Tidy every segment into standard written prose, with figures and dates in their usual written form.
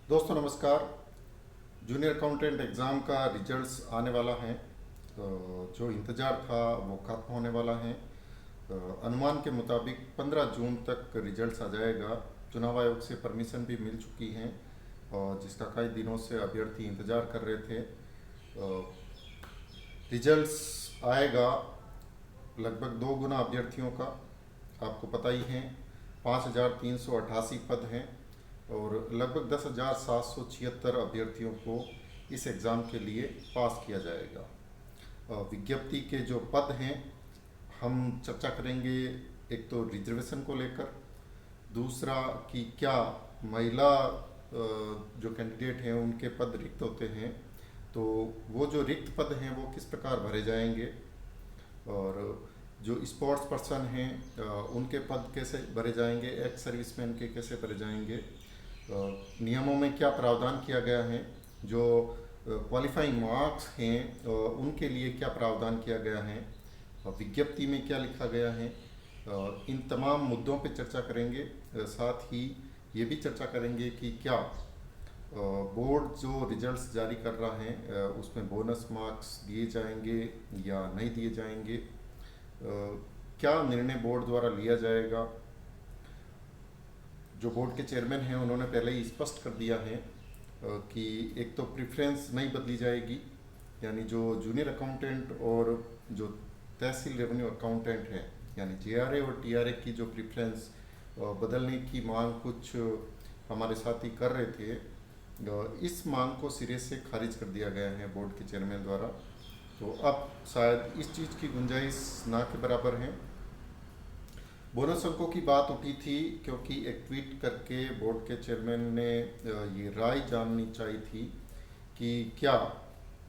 दोस्तों नमस्कार। Junior accountant exam का रिजल्ट्स आने वाला है। तो जो इंतज़ार था वो ख़त्म होने वाला है। अनुमान के मुताबिक 15 जून तक रिजल्ट्स आ जाएगा। चुनाव आयोग से परमिशन भी मिल चुकी हैं और जिसका कई दिनों से अभ्यर्थी इंतज़ार कर रहे थे। रिजल्ट्स आएगा लगभग 2 गुना अभ्यर्थियों का। आपको पता ही है 5,388 पद हैं और लगभग 10,776 अभ्यर्थियों को इस एग्ज़ाम के लिए पास किया जाएगा। विज्ञप्ति के जो पद हैं हम चर्चा करेंगे। एक तो रिजर्वेशन को लेकर, दूसरा कि क्या महिला जो कैंडिडेट हैं उनके पद रिक्त होते हैं तो वो जो रिक्त पद हैं वो किस प्रकार भरे जाएंगे, और जो स्पोर्ट्स पर्सन हैं उनके पद कैसे भरे जाएंगे, एक्स सर्विसमैन के कैसे भरे जाएंगे, नियमों में क्या प्रावधान किया गया है, जो क्वालिफाइंग मार्क्स हैं उनके लिए क्या प्रावधान किया गया है, विज्ञप्ति में क्या लिखा गया है, इन तमाम मुद्दों पर चर्चा करेंगे। साथ ही ये भी चर्चा करेंगे कि क्या बोर्ड जो रिजल्ट्स जारी कर रहा है उसमें बोनस मार्क्स दिए जाएंगे या नहीं दिए जाएंगे, क्या निर्णय बोर्ड द्वारा लिया जाएगा। जो बोर्ड के चेयरमैन हैं उन्होंने पहले ही स्पष्ट कर दिया है कि एक तो प्रेफरेंस नहीं बदली जाएगी, यानी जो जूनियर अकाउंटेंट और जो तहसील रेवेन्यू अकाउंटेंट है यानी जेआरए और टीआरए की जो प्रेफरेंस बदलने की मांग कुछ हमारे साथी कर रहे थे, इस मांग को सिरे से खारिज कर दिया गया है बोर्ड के चेयरमैन द्वारा। तो अब शायद इस चीज़ की गुंजाइश ना के बराबर है। बोनस अंकों की बात उठी थी क्योंकि एक ट्वीट करके बोर्ड के चेयरमैन ने ये राय जाननी चाहिए थी कि क्या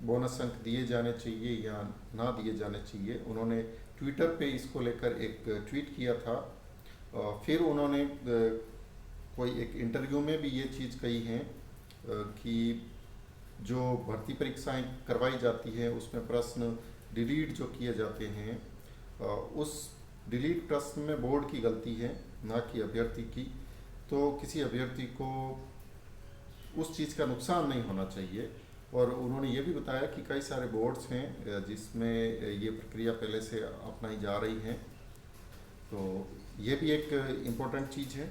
बोनस अंक दिए जाने चाहिए या ना दिए जाने चाहिए। उन्होंने ट्विटर पे इसको लेकर एक ट्वीट किया था। फिर उन्होंने कोई एक इंटरव्यू में भी ये चीज़ कही है कि जो भर्ती परीक्षाएं करवाई जाती है उसमें प्रश्न डिलीट जो किए जाते हैं उस डिलीट प्रश्न में बोर्ड की गलती है ना कि अभ्यर्थी की। तो किसी अभ्यर्थी को उस चीज़ का नुकसान नहीं होना चाहिए। और उन्होंने ये भी बताया कि कई सारे बोर्ड्स हैं जिसमें ये प्रक्रिया पहले से अपनाई जा रही है। तो ये भी एक इम्पोर्टेंट चीज़ है।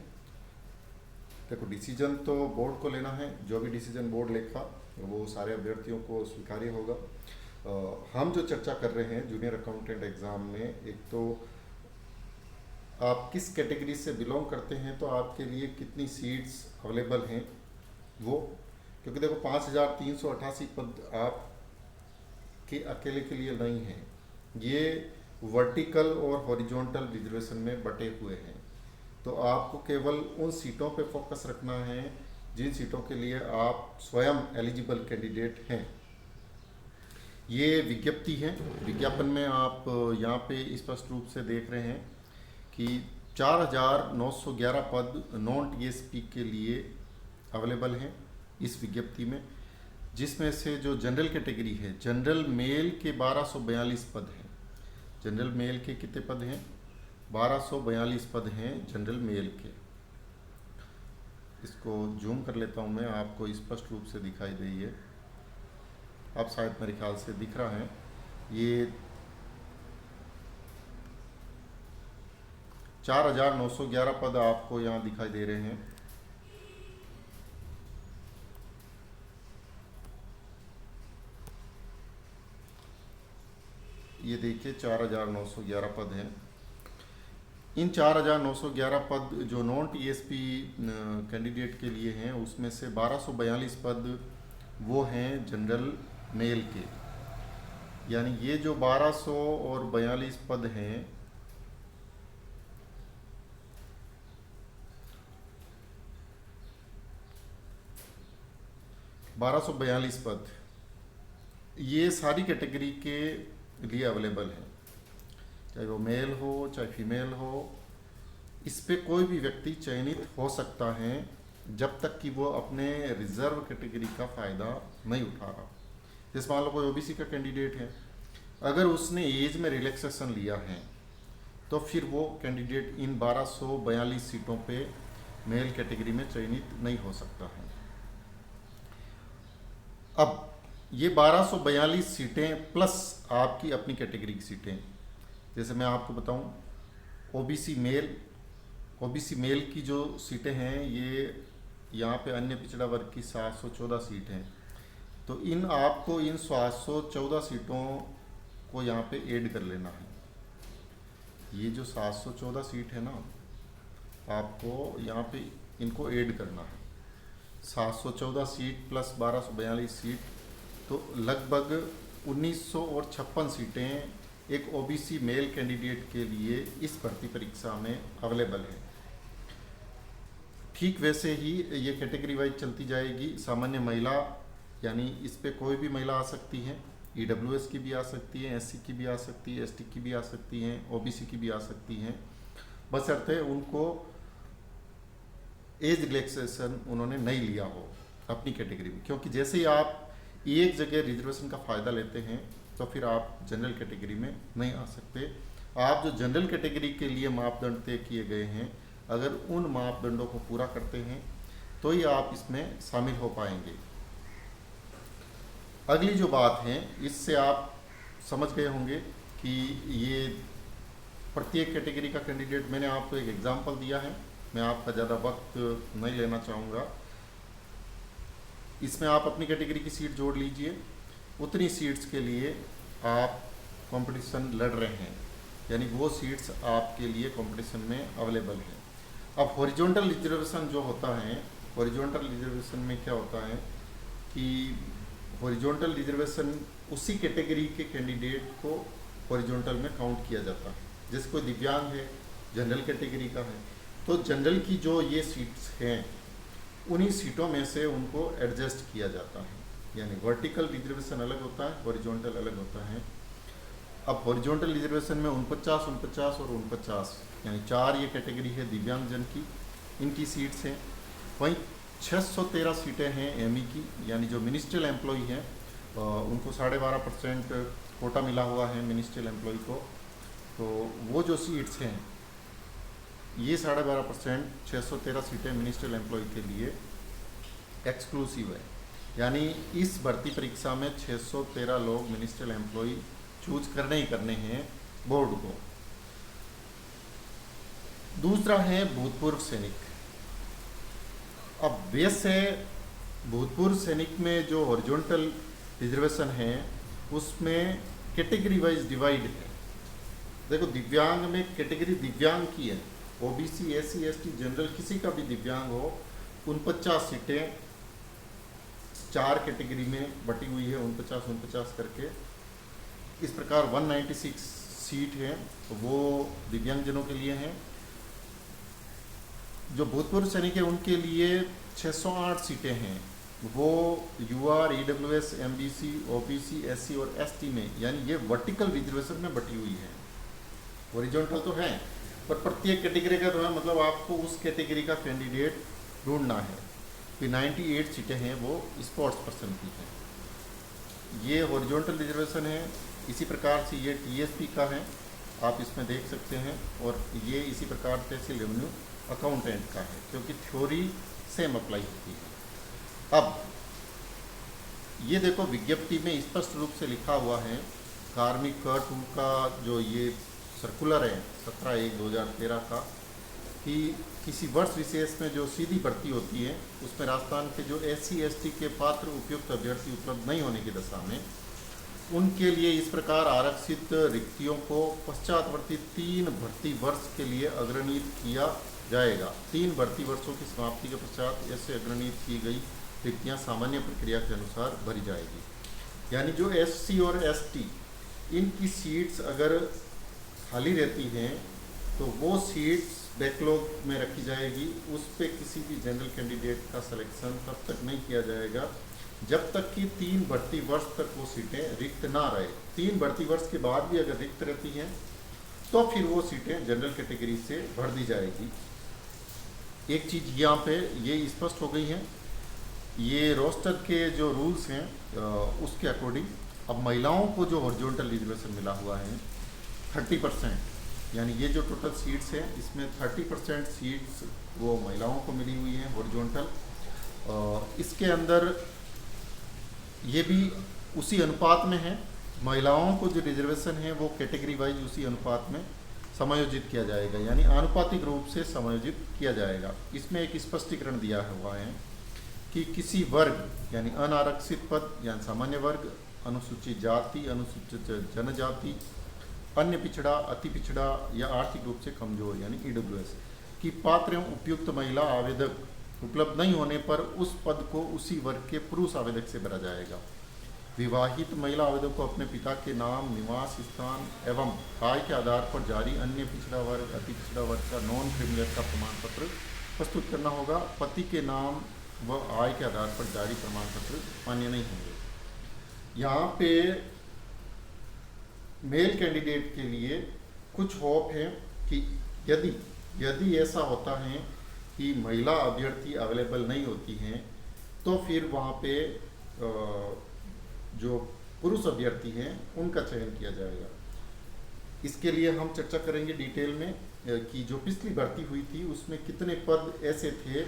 देखो, डिसीजन तो बोर्ड को लेना है, जो भी डिसीजन बोर्ड लेगा वो सारे अभ्यर्थियों को स्वीकार्य होगा। हम जो चर्चा कर रहे हैं जूनियर अकाउंटेंट एग्ज़ाम में, एक तो आप किस कैटेगरी से बिलोंग करते हैं तो आपके लिए कितनी सीट्स अवेलेबल हैं वो, क्योंकि देखो 5,388 पद आप के अकेले के लिए नहीं हैं, ये वर्टिकल और हॉरिजॉन्टल रिजर्वेशन में बटे हुए हैं। तो आपको केवल उन सीटों पे फोकस रखना है जिन सीटों के लिए आप स्वयं एलिजिबल कैंडिडेट हैं। ये विज्ञप्ति है, विज्ञापन में आप यहाँ पे स्पष्ट रूप से देख रहे हैं कि 4,911 पद नॉन टीएसपी के लिए अवेलेबल हैं इस विज्ञप्ति में, जिसमें से जो जनरल कैटेगरी है, जनरल मेल के 1242 पद हैं। जनरल मेल के कितने पद हैं? 1242 पद हैं जनरल मेल के। इसको जूम कर लेता हूँ मैं, आपको स्पष्ट रूप से दिखाई दे। ये अब शायद मेरे ख्याल से दिख रहा है। ये 4,911 पद आपको यहाँ दिखाई दे रहे हैं। ये देखिए 4,911 पद हैं। इन 4,911 पद जो नॉन टीएसपी कैंडिडेट के लिए हैं उसमें से 1,242 पद वो हैं जनरल मेल के। यानी ये जो 1,242 पद हैं, पद ये सारी कैटेगरी के लिए अवेलेबल है, चाहे वो मेल हो चाहे फीमेल हो। इस पे कोई भी व्यक्ति चयनित हो सकता है जब तक कि वो अपने रिजर्व कैटेगरी का फ़ायदा नहीं उठा रहा। जैसे मान लो कोई ओबीसी का कैंडिडेट है, अगर उसने एज में रिलैक्सेशन लिया है तो फिर वो कैंडिडेट इन 1,242 सीटों पे मेल कैटेगरी में चयनित नहीं हो सकता है। अब ये 1242 सीटें प्लस आपकी अपनी कैटेगरी की सीटें, जैसे मैं आपको बताऊं, ओबीसी मेल की जो सीटें हैं ये यहाँ पे अन्य पिछड़ा वर्ग की 714 सीट हैं। तो आपको इन 714 सीटों को यहाँ पे ऐड कर लेना है। ये जो 714 सीट है ना, आपको यहाँ पे इनको ऐड करना है। 714 सीट प्लस 1242 सीट, तो लगभग 1956 सीटें एक ओबीसी मेल कैंडिडेट के लिए इस भर्ती परीक्षा में अवेलेबल है। ठीक वैसे ही ये कैटेगरी वाइज चलती जाएगी। सामान्य महिला, यानी इस पे कोई भी महिला आ सकती है, ईडब्ल्यूएस की भी आ सकती है, एससी की भी आ सकती है, एसटी की भी आ सकती हैं, ओबीसी की भी आ सकती हैं, बशर्ते उनको एज रिलैक्सेशन उन्होंने नहीं लिया हो अपनी कैटेगरी में। क्योंकि जैसे ही आप एक जगह रिजर्वेशन का फ़ायदा लेते हैं तो फिर आप जनरल कैटेगरी में नहीं आ सकते। आप जो जनरल कैटेगरी के लिए मापदंड तय किए गए हैं, अगर उन मापदंडों को पूरा करते हैं तो ही आप इसमें शामिल हो पाएंगे। अगली जो बात है, इससे आप समझ गए होंगे कि ये प्रत्येक कैटेगरी का कैंडिडेट, मैंने आपको एक एग्जांपल दिया है, मैं आपका ज़्यादा वक्त नहीं लेना चाहूँगा। इसमें आप अपनी कैटेगरी की सीट जोड़ लीजिए, उतनी सीट्स के लिए आप कंपटीशन लड़ रहे हैं, यानी वो सीट्स आपके लिए कंपटीशन में अवेलेबल है। अब हॉरिजॉन्टल रिजर्वेशन जो होता है, हॉरिजॉन्टल रिजर्वेशन में क्या होता है कि हॉरिजॉन्टल रिजर्वेशन उसी कैटेगरी के कैंडिडेट को हॉरिजॉन्टल में काउंट किया जाता है। जैसे कोई दिव्यांग है, जनरल कैटेगरी का है, तो जनरल की जो ये सीट्स हैं उन्हीं सीटों में से उनको एडजस्ट किया जाता है। यानी वर्टिकल रिजर्वेशन अलग होता है, हॉरिजॉन्टल अलग होता है। अब हॉरिजॉन्टल रिजर्वेशन में 49, 49 और 49, यानी 4 ये कैटेगरी है दिव्यांगजन की, इनकी सीट्स हैं। वहीं 613 सीटें हैं एमई की, यानी जो मिनिस्ट्रियल एम्प्लॉई हैं उनको 12.5% कोटा मिला हुआ है मिनिस्ट्रियल एम्प्लॉई को। तो वो जो सीट्स हैं ये 12.5%, 613 सीटें मिनिस्ट्रियल एम्प्लॉय के लिए एक्सक्लूसिव है। यानी इस भर्ती परीक्षा में 613 लोग मिनिस्ट्रियल एम्प्लॉय चूज करने ही करने हैं बोर्ड को। दूसरा है भूतपूर्व सैनिक। अब वैसे भूतपूर्व सैनिक में जो हॉरिजॉन्टल रिजर्वेशन है उसमें कैटेगरी वाइज डिवाइड है। देखो, दिव्यांग में कैटेगरी दिव्यांग की है, ओबीसी, एससी, एसटी, जनरल, किसी का भी दिव्यांग हो, 49 सीटें 4 कैटेगरी में बटी हुई है, 49 करके। इस प्रकार 196 सीट है वो दिव्यांगजनों के लिए हैं। जो भूतपूर्व सैनिक है उनके लिए 608 सीटें हैं, वो UR, EWS, MBC, OBC, SC और एसटी में, यानी ये वर्टिकल रिजर्वेशन में बटी हुई है। हॉरिजॉन्टल तो है पर प्रत्येक कैटेगरी का जो है, मतलब आपको उस कैटेगरी का कैंडिडेट ढूंढना है। फिर 98 सीटें हैं वो स्पोर्ट्स पर्सन की हैं। ये हॉरिजॉन्टल रिजर्वेशन है। इसी प्रकार से ये टीएसपी का है, आप इसमें देख सकते हैं। और ये इसी प्रकार से तहसील रेवेन्यू अकाउंटेंट का है, क्योंकि थ्योरी सेम अप्लाई होती है। अब ये देखो, विज्ञप्ति में स्पष्ट रूप से लिखा हुआ है, कार्मिक कर 2 का जो ये सर्कुलर है 17/1/2013 का, कि किसी वर्ष विशेष में जो सीधी भर्ती होती है उसमें राजस्थान के जो एससी एसटी के पात्र उपयुक्त अभ्यर्थी उपलब्ध नहीं होने की दशा में उनके लिए इस प्रकार आरक्षित रिक्तियों को पश्चातवर्ती 3 भर्ती वर्ष के लिए अग्रणीत किया जाएगा। 3 भर्ती वर्षों की समाप्ति के पश्चात ऐसे अग्रणीत की गई रिक्तियाँ सामान्य प्रक्रिया के अनुसार भरी जाएगी। यानी जो एससी और एसटी इनकी सीट्स अगर खाली रहती हैं तो वो सीट्स बैकलॉग में रखी जाएगी। उस पर किसी भी जनरल कैंडिडेट का सिलेक्शन तब तक नहीं किया जाएगा जब तक कि 3 भर्ती वर्ष तक वो सीटें रिक्त ना रहे। 3 भर्ती वर्ष के बाद भी अगर रिक्त रहती हैं तो फिर वो सीटें जनरल कैटेगरी से भर दी जाएगी। एक चीज़ यहाँ पे ये स्पष्ट हो गई है, ये रोस्टर के जो रूल्स हैं उसके अकॉर्डिंग अब महिलाओं को जो हॉरिजॉन्टल रिजर्वेशन मिला हुआ है 30%, यानी ये जो टोटल सीट्स हैं इसमें 30% सीट्स वो महिलाओं को मिली हुई हैं हॉरिजॉन्टल। इसके अंदर ये भी उसी अनुपात में है। महिलाओं को जो रिजर्वेशन है वो कैटेगरी वाइज उसी अनुपात में समायोजित किया जाएगा, यानी आनुपातिक रूप से समायोजित किया जाएगा। इसमें एक स्पष्टीकरण दिया हुआ है कि किसी वर्ग यानी अनारक्षित पद यानी सामान्य वर्ग, अनुसूचित जाति, अनुसूचित जनजाति, अन्य पिछड़ा, अति पिछड़ा या आर्थिक रूप से कमजोर यानी ईडब्ल्यूएस की पात्र एवं उपयुक्त महिला आवेदक उपलब्ध नहीं होने पर उस पद को उसी वर्ग के पुरुष आवेदक से भरा जाएगा। विवाहित महिला आवेदक को अपने पिता के नाम, निवास स्थान एवं आय के आधार पर जारी अन्य पिछड़ा वर्ग, अति पिछड़ा वर्ग का नॉन क्रिमिनल का प्रमाण पत्र प्रस्तुत करना होगा। पति के नाम व आय के आधार पर जारी प्रमाण पत्र मान्य नहीं होंगे। यहाँ पे मेल कैंडिडेट के लिए कुछ होप है कि यदि ऐसा होता है कि महिला अभ्यर्थी अवेलेबल नहीं होती हैं तो फिर वहाँ पे जो पुरुष अभ्यर्थी हैं उनका चयन किया जाएगा। इसके लिए हम चर्चा करेंगे डिटेल में कि जो पिछली भर्ती हुई थी उसमें कितने पद ऐसे थे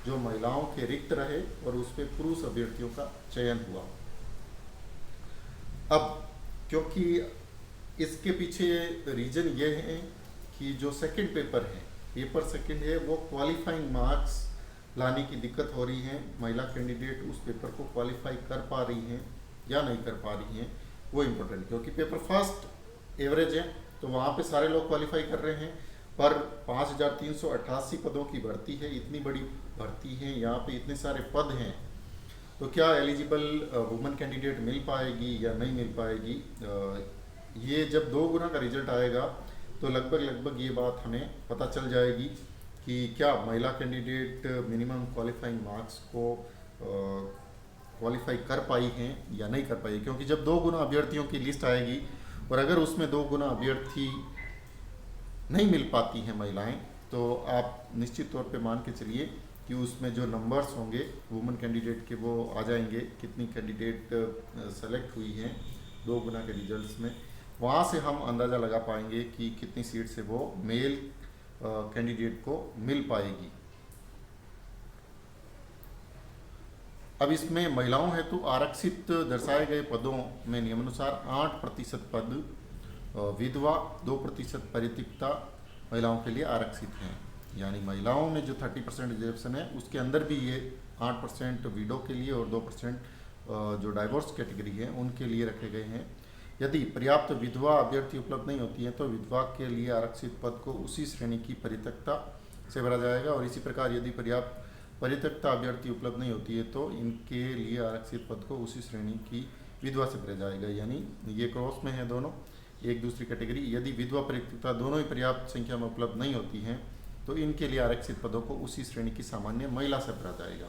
जो महिलाओं के रिक्त रहे और उस पर पुरुष अभ्यर्थियों का चयन हुआ। अब क्योंकि इसके पीछे रीजन ये है कि जो सेकंड पेपर सेकंड है वो क्वालिफाइंग मार्क्स लाने की दिक्कत हो रही है। महिला कैंडिडेट उस पेपर को क्वालिफाई कर पा रही हैं या नहीं कर पा रही हैं, वो इम्पोर्टेंट, क्योंकि पेपर फर्स्ट एवरेज है तो वहाँ पे सारे लोग क्वालिफाई कर रहे हैं, पर 5388 पदों की भर्ती है, इतनी बड़ी भर्ती है, यहाँ पे इतने सारे पद हैं, तो क्या एलिजिबल वुमेन कैंडिडेट मिल पाएगी या नहीं मिल पाएगी। ये जब 2 गुना का रिजल्ट आएगा तो लगभग ये बात हमें पता चल जाएगी कि क्या महिला कैंडिडेट मिनिमम क्वालिफाइंग मार्क्स को क्वालिफाई कर पाई हैं या नहीं कर पाई, क्योंकि जब 2 गुना अभ्यर्थियों की लिस्ट आएगी और अगर उसमें 2 गुना अभ्यर्थी नहीं मिल पाती हैं महिलाएं, तो आप निश्चित तौर पे मान के चलिए कि उसमें जो नंबर्स होंगे वुमेन कैंडिडेट के वो आ जाएंगे, कितनी कैंडिडेट सेलेक्ट हुई हैं 2 गुना के रिजल्ट्स में, वहाँ से हम अंदाज़ा लगा पाएंगे कि कितनी सीट से वो मेल कैंडिडेट को मिल पाएगी। अब इसमें महिलाओं हेतु आरक्षित दर्शाए गए पदों में नियमानुसार 8% पद विधवा, 2% परित्यक्ता महिलाओं के लिए आरक्षित हैं। यानी महिलाओं में जो 30% रिजर्वेशन है उसके अंदर भी ये 8% विडो के लिए और 2% जो डाइवोर्स कैटेगरी है उनके लिए रखे गए हैं। यदि पर्याप्त विधवा अभ्यर्थी उपलब्ध नहीं होती है तो विधवा के लिए आरक्षित पद को उसी श्रेणी की परित्यक्ता से भरा जाएगा, और इसी प्रकार यदि पर्याप्त परित्यक्ता अभ्यर्थी उपलब्ध नहीं होती है तो इनके लिए आरक्षित पद को उसी श्रेणी की विधवा से भरा जाएगा। यानी ये क्रॉस में है दोनों, एक दूसरी कैटेगरी। यदि विधवा परित्यक्ता दोनों ही पर्याप्त संख्या में उपलब्ध नहीं होती हैं तो इनके लिए आरक्षित पदों को उसी श्रेणी की सामान्य महिला से भरा जाएगा।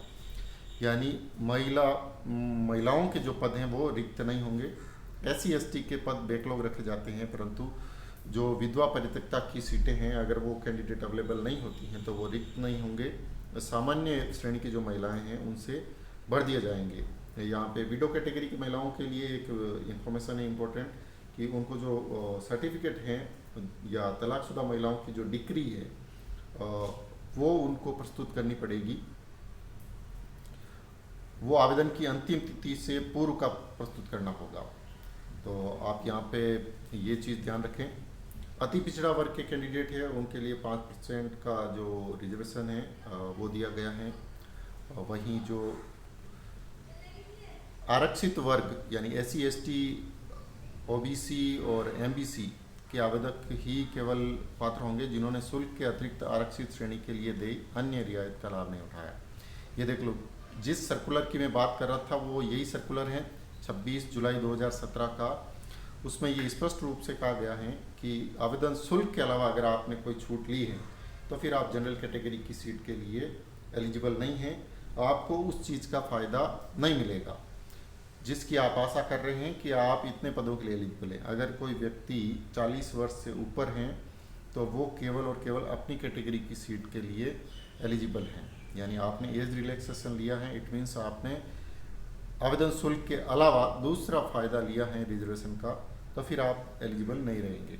यानी महिलाओं के जो पद हैं वो रिक्त नहीं होंगे। SC/ST के पद बैकलॉग रखे जाते हैं, परंतु जो विधवा परित्यक्ता की सीटें हैं अगर वो कैंडिडेट अवेलेबल नहीं होती हैं तो वो रिक्त नहीं होंगे, सामान्य श्रेणी की जो महिलाएं हैं उनसे भर दिए जाएंगे। यहाँ पे विडो कैटेगरी की महिलाओं के लिए एक इन्फॉर्मेशन है इम्पोर्टेंट कि उनको जो सर्टिफिकेट हैं या तलाकशुदा महिलाओं की जो डिक्री है वो उनको प्रस्तुत करनी पड़ेगी। वो आवेदन की अंतिम तिथि से पूर्व का प्रस्तुत करना होगा। तो आप यहाँ पे ये चीज़ ध्यान रखें। अति पिछड़ा वर्ग के कैंडिडेट है उनके लिए 5% का जो रिजर्वेशन है वो दिया गया है। वहीं जो आरक्षित वर्ग यानी SC/ST, OBC और MBC के आवेदक ही केवल पात्र होंगे जिन्होंने शुल्क के अतिरिक्त आरक्षित श्रेणी के लिए दी अन्य रियायत का लाभ नहीं उठाया। ये देख लो, जिस सर्कुलर की मैं बात कर रहा था वो यही सर्कुलर है 26 जुलाई 2017 का। उसमें ये स्पष्ट रूप से कहा गया है कि आवेदन शुल्क के अलावा अगर आपने कोई छूट ली है तो फिर आप जनरल कैटेगरी की सीट के लिए एलिजिबल नहीं हैं, आपको उस चीज़ का फ़ायदा नहीं मिलेगा जिसकी आप आशा कर रहे हैं कि आप इतने पदों के लिए एलिजिबल हैं। अगर कोई व्यक्ति 40 वर्ष से ऊपर हैं तो वो केवल और केवल अपनी कैटेगरी की सीट के लिए एलिजिबल हैं। यानी आपने एज रिलैक्सेशन लिया है, इट मीन्स आपने आवेदन शुल्क के अलावा दूसरा फ़ायदा लिया है रिजर्वेशन का, तो फिर आप एलिजिबल नहीं रहेंगे।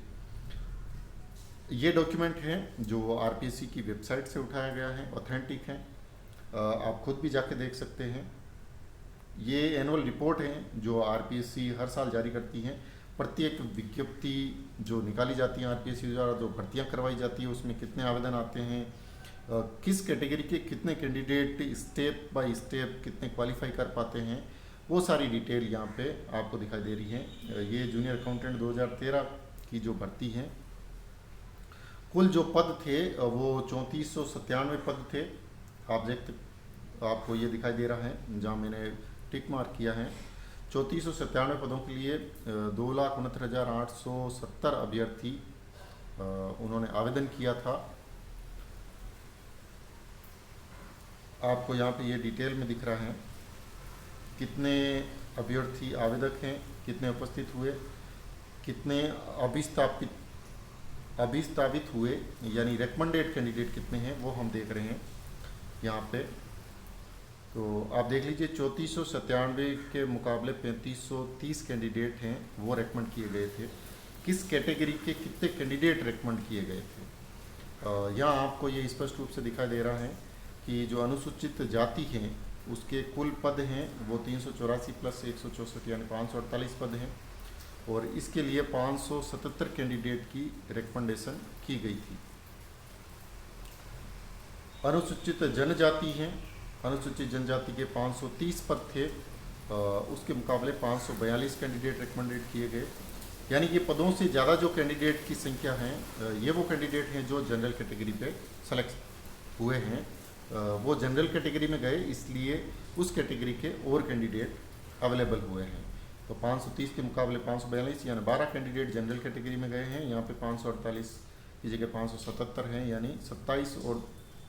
ये डॉक्यूमेंट है जो RPSC की वेबसाइट से उठाया गया है, ऑथेंटिक है, आप खुद भी जाके देख सकते हैं। ये एनुअल रिपोर्ट है जो आरपीएससी हर साल जारी करती हैं। प्रत्येक विज्ञप्ति जो निकाली जाती है आरपीएससी द्वारा, जो भर्तियां करवाई जाती है, उसमें कितने आवेदन आते हैं, किस कैटेगरी के कितने कैंडिडेट स्टेप बाय स्टेप कितने क्वालिफाई कर पाते हैं, वो सारी डिटेल यहाँ पे आपको दिखाई दे रही है। ये जूनियर अकाउंटेंट 2013 की जो भर्ती है, कुल जो पद थे वो 3497 पद थे। आप आपको ये दिखाई दे रहा है जहाँ मैंने टिक मार्क किया है। 3497 पदों के लिए 2,69,870 अभ्यर्थी उन्होंने आवेदन किया था। आपको यहाँ पे ये डिटेल में दिख रहा है कितने अभ्यर्थी आवेदक हैं, कितने उपस्थित हुए, कितने अभिस्थापित हुए, यानी रेकमेंडेड कैंडिडेट कितने हैं, वो हम देख रहे हैं यहाँ पे। तो आप देख लीजिए 3497 के मुकाबले 3530 कैंडिडेट हैं वो रेकमेंड किए गए थे। किस कैटेगरी के कितने कैंडिडेट रेकमेंड किए गए थे, यहाँ आपको ये स्पष्ट रूप से दिखाई दे रहा है कि जो अनुसूचित जाति हैं उसके कुल पद हैं वो 384 प्लस 164 यानी 548 पद हैं, और इसके लिए 577 कैंडिडेट की रिकमेंडेशन की गई थी। अनुसूचित जनजाति हैं, अनुसूचित जनजाति के 530 पद थे, उसके मुकाबले 542 कैंडिडेट रिकमेंडेड किए गए। यानी कि पदों से ज़्यादा जो कैंडिडेट की संख्या है, ये वो कैंडिडेट हैं जो जनरल कैटेगरी पे सेलेक्ट हुए हैं। वो जनरल कैटेगरी में गए, इसलिए उस कैटेगरी के और कैंडिडेट अवेलेबल हुए हैं। तो 530 के मुकाबले 542 यानी 12 कैंडिडेट जनरल कैटेगरी में गए हैं। यहाँ पे 548 की जगह 577 हैं, यानी 27 और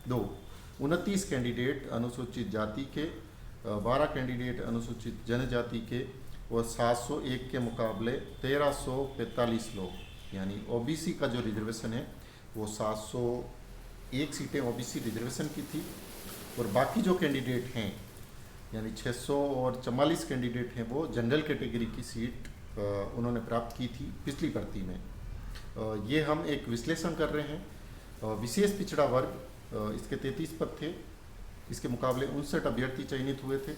2 29 कैंडिडेट अनुसूचित जाति के, 12 कैंडिडेट अनुसूचित जनजाति के, और 701 के मुकाबले 1345 लोग, यानी ओबीसी का जो रिजर्वेशन है वो 701 सीटें ओबीसी रिजर्वेशन की थी, और बाकी जो कैंडिडेट हैं यानी 644 कैंडिडेट हैं वो जनरल कैटेगरी की सीट उन्होंने प्राप्त की थी पिछली भर्ती में। ये हम एक विश्लेषण कर रहे हैं। विशेष पिछड़ा वर्ग, इसके 33 पद थे, इसके मुकाबले 59 अभ्यर्थी चयनित हुए थे।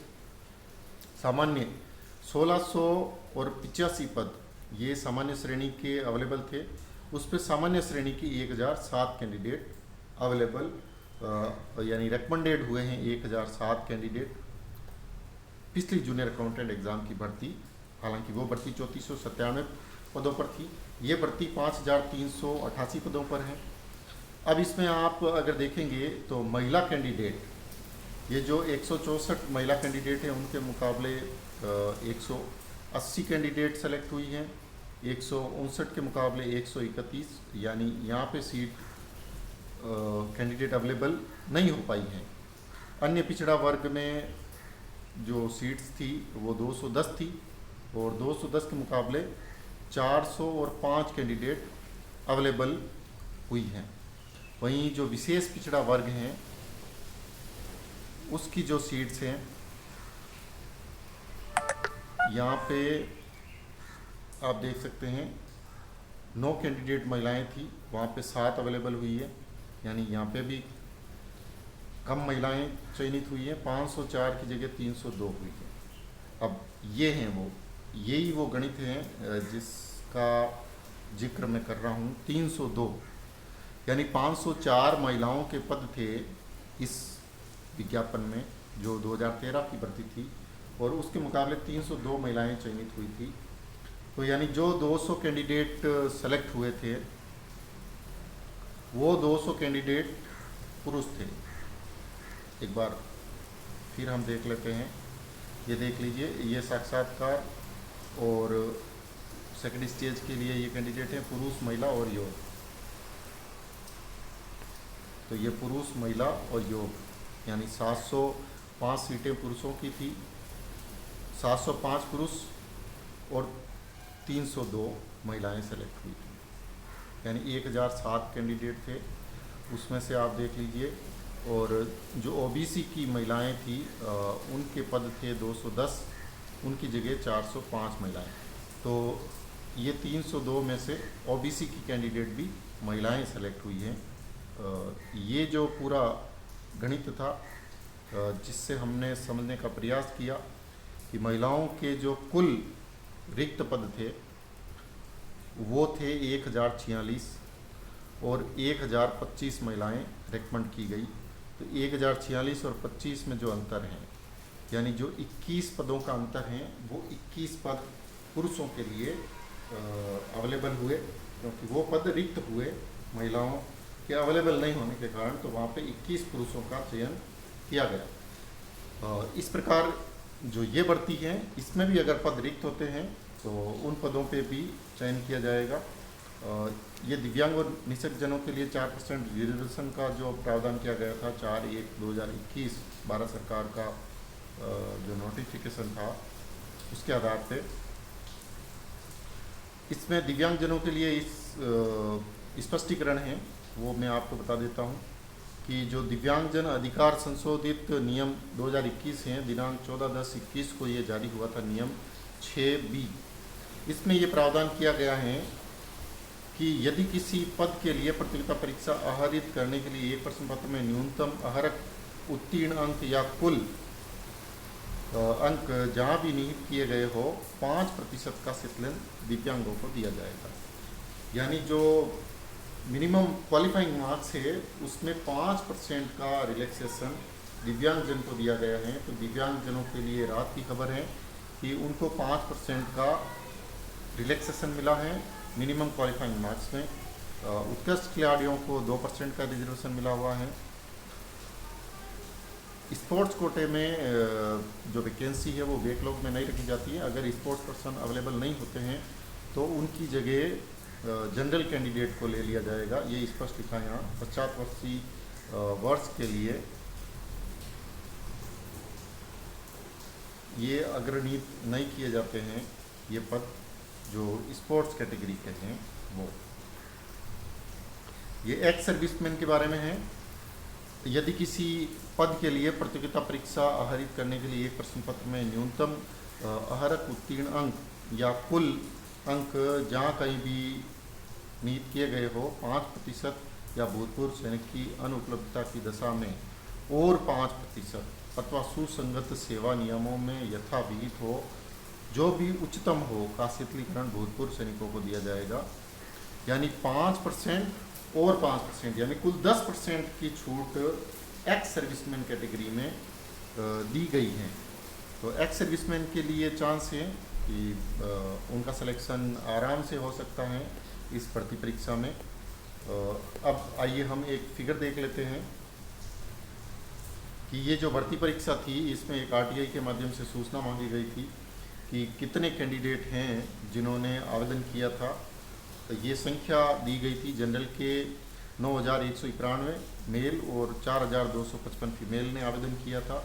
सामान्य 1600 और 85 पद ये सामान्य श्रेणी के अवेलेबल थे, उस पर सामान्य श्रेणी की 1007 कैंडिडेट अवेलेबल यानी रिकमेंडेड हुए हैं 1007 कैंडिडेट पिछली जूनियर अकाउंटेंट एग्ज़ाम की भर्ती। हालांकि वो भर्ती 3497 पदों पर थी, ये भर्ती 5388 पदों पर है। अब इसमें आप अगर देखेंगे तो महिला कैंडिडेट, ये जो 164 महिला कैंडिडेट हैं उनके मुकाबले 180 कैंडिडेट सेलेक्ट हुई हैं, 159 के मुकाबले 131, यानी यहाँ पे सीट कैंडिडेट अवेलेबल नहीं हो पाई हैं। अन्य पिछड़ा वर्ग में जो सीट्स थी वो 210 थी, और 210 के मुकाबले 405 कैंडिडेट अवेलेबल हुई हैं। वहीं जो विशेष पिछड़ा वर्ग हैं उसकी जो सीट्स हैं यहाँ पे आप देख सकते हैं 9 कैंडिडेट महिलाएं थी, वहाँ पे 7 अवेलेबल हुई है, यानी यहाँ पे भी कम महिलाएं चयनित हुई हैं, 504 की जगह 302 हुई है। अब ये हैं यही वो गणित हैं जिसका जिक्र मैं कर रहा हूँ। 302 यानी 504 महिलाओं के पद थे इस विज्ञापन में जो 2013 की भर्ती थी, और उसके मुकाबले 302 महिलाएं चयनित हुई थी। तो यानी जो 200 कैंडिडेट सेलेक्ट हुए थे वो 200 कैंडिडेट पुरुष थे। एक बार फिर हम देख लेते हैं, ये देख लीजिए, ये साक्षात्कार और सेकंड स्टेज के लिए ये कैंडिडेट हैं पुरुष, महिला और योग। तो ये पुरुष, महिला और योग, यानी 705 सीटें पुरुषों की थी, 705 पुरुष और 302 महिलाएं सेलेक्ट हुई थी, यानी 1007 कैंडिडेट थे। उसमें से आप देख लीजिए, और जो ओबीसी की महिलाएं थी उनके पद थे 210, उनकी जगह 405 महिलाएं। तो ये 302 में से ओबीसी की कैंडिडेट भी महिलाएं सेलेक्ट हुई हैं। ये जो पूरा गणित था जिससे हमने समझने का प्रयास किया कि महिलाओं के जो कुल रिक्त पद थे वो थे 1046 और 1025 महिलाएं रिकमेंड की गई। तो 1046 और 25 में जो अंतर है, यानी जो 21 पदों का अंतर है, वो 21 पद पुरुषों के लिए अवेलेबल हुए, क्योंकि वो पद रिक्त हुए महिलाओं के अवेलेबल नहीं होने के कारण, तो वहाँ पे 21 पुरुषों का चयन किया गया। इस प्रकार जो ये भर्ती है, इसमें भी अगर पद रिक्त होते हैं तो उन पदों पे भी चयन किया जाएगा। ये दिव्यांग और निःशक्तजनों के लिए 4% रिजर्वेशन का जो प्रावधान किया गया था 4/1/2021 भारत सरकार का जो नोटिफिकेशन था, उसके आधार पे इसमें दिव्यांगजनों के लिए इस स्पष्टीकरण है, वो मैं आपको बता देता हूँ कि जो दिव्यांगजन अधिकार संशोधित नियम 2021 हैं, दिनांक 14/10/21 को ये जारी हुआ था, नियम 6B। इसमें ये प्रावधान किया गया है कि यदि किसी पद के लिए प्रतियोगिता परीक्षा आहरित करने के लिए एक प्रश्न पत्र में न्यूनतम आहरक उत्तीर्ण अंक या कुल अंक जहाँ भी निहित किए गए हो, 5% का शीतलन दिव्यांगों को दिया जाएगा। यानी जो मिनिमम क्वालिफाइंग मार्क्स है उसमें 5% का रिलैक्सेशन दिव्यांगजन को दिया गया है। तो दिव्यांगजनों के लिए राहत की खबर है कि उनको 5% का रिलैक्सेशन मिला है मिनिमम क्वालिफाइंग मार्क्स में। उत्कृष्ट खिलाड़ियों को 2% का रिजर्वेशन मिला हुआ है। स्पोर्ट्स कोटे में जो वैकेंसी है वो बैकलॉग में नहीं रखी जाती है। अगर स्पोर्ट्स पर्सन अवेलेबल नहीं होते हैं तो उनकी जगह जनरल कैंडिडेट को ले लिया जाएगा। ये स्पष्ट लिखा है यहाँ। 50 वर्ष के लिए ये अग्रणीत नहीं किए जाते हैं ये पद जो स्पोर्ट्स कैटेगरी के हैं वो। ये एक्स सर्विसमैन के बारे में है। यदि किसी पद के लिए प्रतियोगिता परीक्षा आहरित करने के लिए एक प्रश्न पत्र में न्यूनतम आहरक उत्तीर्ण अंक या कुल अंक जहाँ कहीं भी निहित किए गए हो 5% या भूतपूर्व सैनिक की अनुपलब्धता की दशा में और 5% अथवा सुसंगत सेवा नियमों में यथाविहित हो, जो भी उच्चतम हो का शीतलीकरण भूतपूर्व सैनिकों को दिया जाएगा। यानी 5% और 5% यानी कुल 10% की छूट एक्स सर्विसमैन कैटेगरी में दी गई है। तो एक्स सर्विसमैन के लिए चांस है कि उनका सिलेक्शन आराम से हो सकता है इस भर्ती परीक्षा में। अब आइए हम एक फिगर देख लेते हैं कि ये जो भर्ती परीक्षा थी इसमें एक आरटीआई के माध्यम से सूचना मांगी गई थी कि कितने कैंडिडेट हैं जिन्होंने आवेदन किया था। तो ये संख्या दी गई थी। जनरल के 9,191 मेल और 4,255 फीमेल ने आवेदन किया था।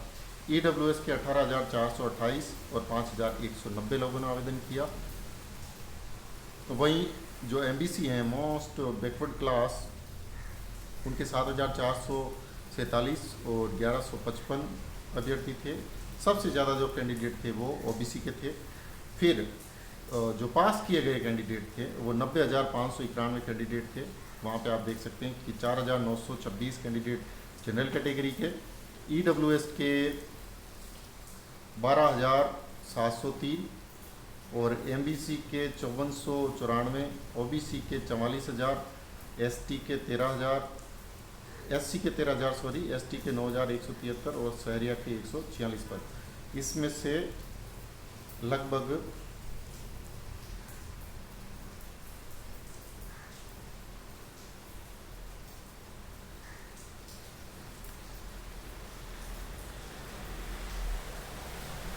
ईडब्ल्यूएस के 18,428 और 5,190 लोगों ने आवेदन किया। तो वहीं जो एमबीसी हैं मोस्ट बैकवर्ड क्लास, उनके 7,447 और 1,155 अभ्यर्थी थे। सबसे ज़्यादा जो कैंडिडेट थे वो ओबीसी के थे। फिर जो पास किए गए कैंडिडेट थे वो 90,591 कैंडिडेट थे। वहाँ पे आप देख सकते हैं कि 4,926 कैंडिडेट जनरल कैटेगरी के, ईडब्ल्यूएस के 12,703 और एमबीसी के 5,494, ओबीसी के 44,000, एसटी के 13,000, एससी के 13,000 सॉरी, एसटी के 9,173 और शहरिया के 146 पद। इसमें से लगभग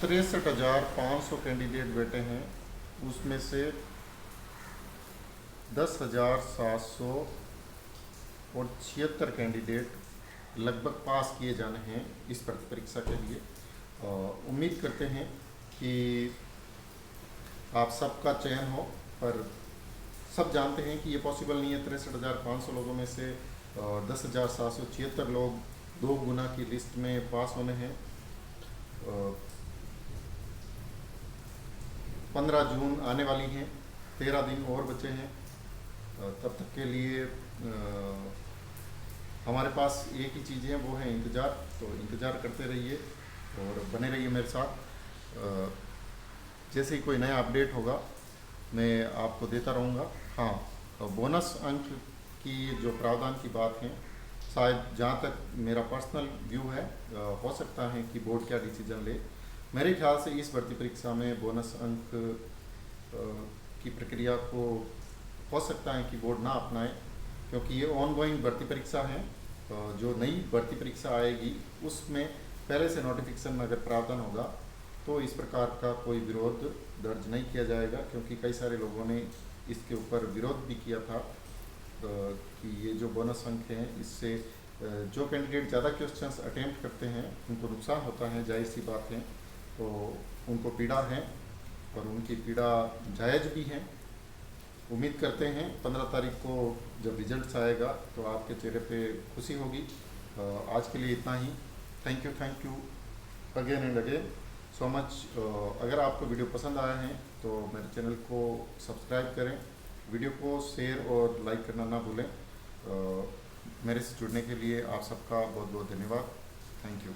63,500 कैंडिडेट बैठे हैं। उसमें से 10,776 कैंडिडेट लगभग पास किए जाने हैं इस परीक्षा के लिए। उम्मीद करते हैं कि आप सबका चयन हो, पर सब जानते हैं कि ये पॉसिबल नहीं है। 63,500 लोगों में से 10,776 लोग 2 गुना की लिस्ट में पास होने हैं। 15 जून आने वाली हैं, 13 दिन और बचे हैं। तब तक के लिए हमारे पास एक ही चीज़ है, वो है इंतज़ार। तो इंतज़ार करते रहिए और बने रहिए मेरे साथ। जैसे ही कोई नया अपडेट होगा मैं आपको देता रहूँगा। हाँ, बोनस अंक की जो प्रावधान की बात है, शायद जहाँ तक मेरा पर्सनल व्यू है, हो सकता है कि बोर्ड क्या डिसीजन ले। मेरे ख्याल से इस भर्ती परीक्षा में बोनस अंक की प्रक्रिया को हो सकता है कि बोर्ड ना अपनाए, क्योंकि ये ऑनगोइंग भर्ती परीक्षा है। जो नई भर्ती परीक्षा आएगी उसमें पहले से नोटिफिकेशन में अगर प्रावधान होगा तो इस प्रकार का कोई विरोध दर्ज नहीं किया जाएगा, क्योंकि कई सारे लोगों ने इसके ऊपर विरोध भी किया था कि ये जो बोनस अंक हैं इससे जो कैंडिडेट ज़्यादा क्वेश्चंस अटेम्प्ट करते हैं उनको नुकसान होता है, जाहिर सी बात है। तो उनको पीड़ा है और उनकी पीड़ा जायज़ भी है। उम्मीद करते हैं 15 तारीख को जब रिजल्ट्स आएगा तो आपके चेहरे पे खुशी होगी। आज के लिए इतना ही। Thank you again and again so much. अगर आपको वीडियो पसंद आया है तो मेरे चैनल को सब्सक्राइब करें, वीडियो को शेयर और लाइक करना ना भूलें। मेरे से जुड़ने के लिए आप सबका बहुत बहुत धन्यवाद। Thank you.